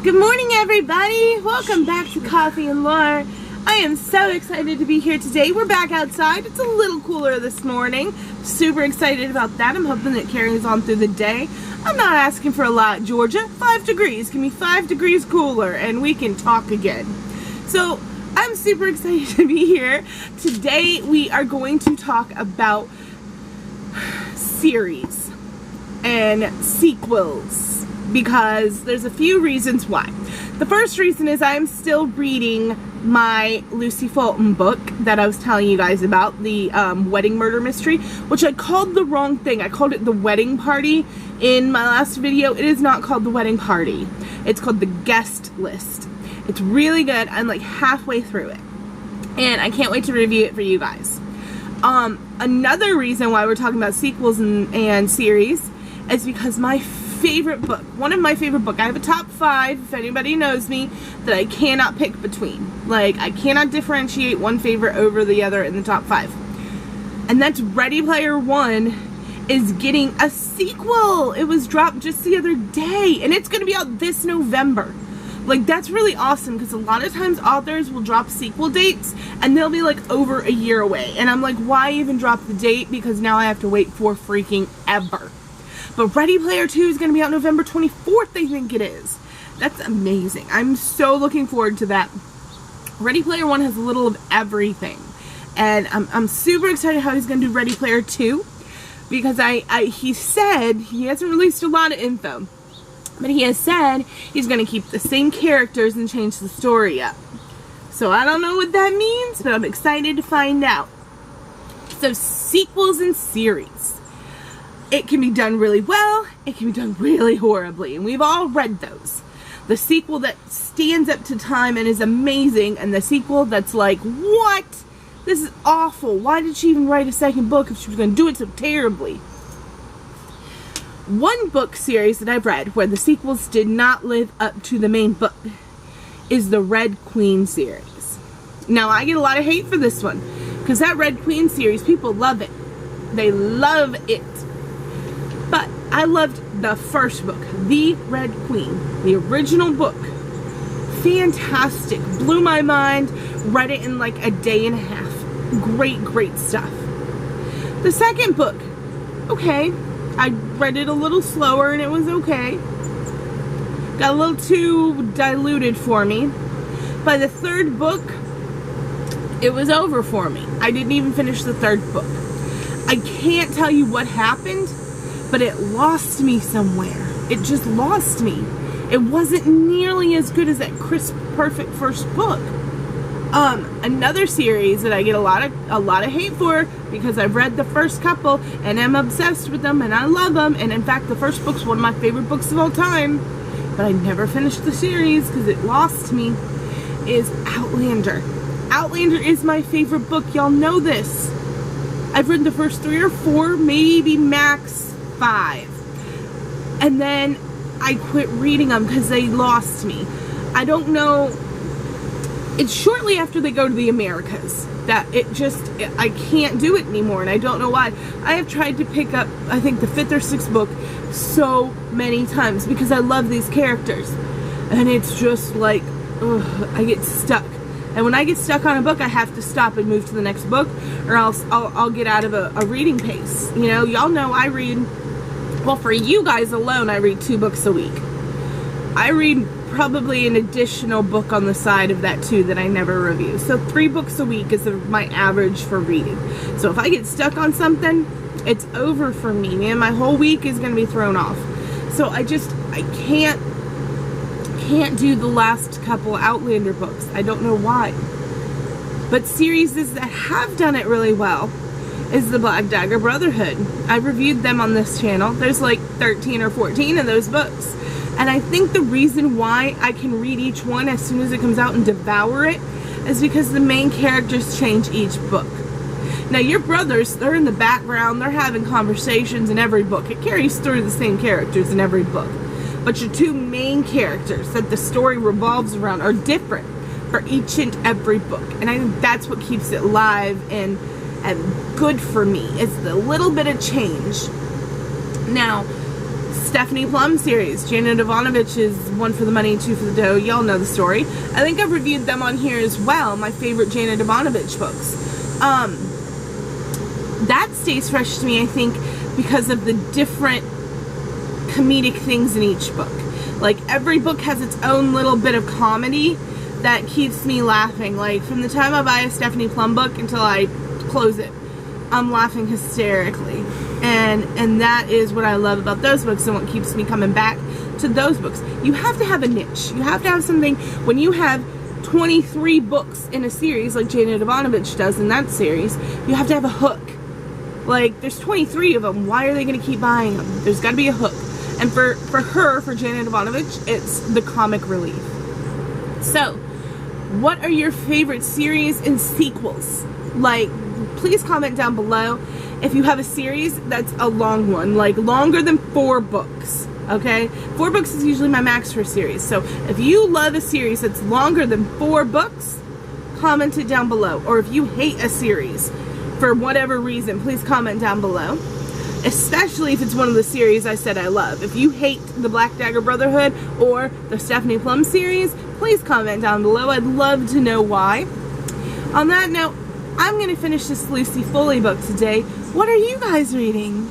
Good morning, everybody. Welcome back to Coffee and Lore. I am so excited to be here today. We're back outside. It's a little cooler this morning. Super excited about that. I'm hoping it carries on through the day. I'm not asking for a lot, Georgia. 5 degrees. Give me 5 degrees cooler and we can talk again. So I'm super excited to be here. Today we are going to talk about series and sequels, because there's a few reasons why. The first reason is I'm still reading my Lucy Fulton book that I was telling you guys about, the wedding murder mystery, which I called the wrong thing. I called it The Wedding Party in my last video. It is not called The Wedding Party. It's called The Guest List. It's really good. I'm like halfway through it, and I can't wait to review it for you guys. Another reason why we're talking about sequels and series is because my favorite book, one of my favorite books, I have a top 5, if anybody knows me, that I cannot pick between. Like, I cannot differentiate one favorite over the other in the top 5. And that's Ready Player One is getting a sequel. It was dropped just the other day, and it's going to be out this November. Like, that's really awesome, because a lot of times authors will drop sequel dates, and they'll be like over a year away. And I'm like, why even drop the date? Because now I have to wait for freaking ever. But Ready Player 2 is going to be out November 24th, I think it is. That's amazing. I'm so looking forward to that. Ready Player 1 has a little of everything. And I'm super excited how he's going to do Ready Player 2. Because he said, he hasn't released a lot of info, but he has said he's going to keep the same characters and change the story up. So I don't know what that means, but I'm excited to find out. So sequels and series. It can be done really well, it can be done really horribly, and we've all read those. The sequel that stands up to time and is amazing, and the sequel that's like, what? This is awful. Why did she even write a second book if she was going to do it so terribly? One book series that I've read where the sequels did not live up to the main book is the Red Queen series. Now, I get a lot of hate for this one, because that Red Queen series, people love it. They love it. But I loved the first book, The Red Queen, the original book. Fantastic. Blew my mind. Read it in like a day and a half. Great, great stuff. The second book, okay. I read it a little slower and it was okay. Got a little too diluted for me. By the third book, it was over for me. I didn't even finish the third book. I can't tell you what happened, but it lost me somewhere. It just lost me. It wasn't nearly as good as that crisp, perfect first book. Another series that I get a lot of hate for, because I've read the first couple and I'm obsessed with them and I love them, and in fact the first book's one of my favorite books of all time, but I never finished the series because it lost me, is Outlander. Outlander is my favorite book. Y'all know this. I've read the first 3 or 4, maybe max 5, and then I quit reading them because they lost me. I don't know, it's shortly after they go to the Americas that I can't do it anymore, and I don't know why. I have tried to pick up, I think, the 5th or 6th book so many times because I love these characters, and it's just like, ugh, I get stuck. And when I get stuck on a book, I have to stop and move to the next book, or else I'll get out of a reading pace. You know, y'all know I read, well, for you guys alone, I read 2 books a week. I read probably an additional book on the side of that too that I never review. So 3 books a week is my average for reading. So if I get stuck on something, it's over for me, man. My whole week is going to be thrown off. So I can't do the last couple Outlander books. I don't know why. But series that have done it really well is the Black Dagger Brotherhood. I've reviewed them on this channel. There's like 13 or 14 of those books. And I think the reason why I can read each one as soon as it comes out and devour it is because the main characters change each book. Now, your brothers, they're in the background. They're having conversations in every book. It carries through the same characters in every book. But your 2 main characters that the story revolves around are different for each and every book. And I think that's what keeps it live and good for me, is the little bit of change. Now, Stephanie Plum series. Janet Ivanovich is one for the money, two for the dough. Y'all know the story. I think I've reviewed them on here as well. My favorite Janet Ivanovich books. That stays fresh to me, I think, because of the different comedic things in each book. Like, every book has its own little bit of comedy that keeps me laughing. Like, from the time I buy a Stephanie Plum book until I close it, I'm laughing hysterically. And that is what I love about those books and what keeps me coming back to those books. You have to have a niche. You have to have something. When you have 23 books in a series like Janet Ivanovich does in that series, you have to have a hook. Like, there's 23 of them. Why are they going to keep buying them? There's got to be a hook. And for Janet Ivanovich, it's the comic relief. So, what are your favorite series and sequels? Like, please comment down below if you have a series that's a long one, like longer than 4 books, okay? 4 books is usually my max for a series. So, if you love a series that's longer than 4 books, comment it down below. Or if you hate a series, for whatever reason, please comment down below. Especially if it's one of the series I said I love. If you hate the Black Dagger Brotherhood or the Stephanie Plum series, please comment down below. I'd love to know why. On that note, I'm going to finish this Lucy Foley book today. What are you guys reading?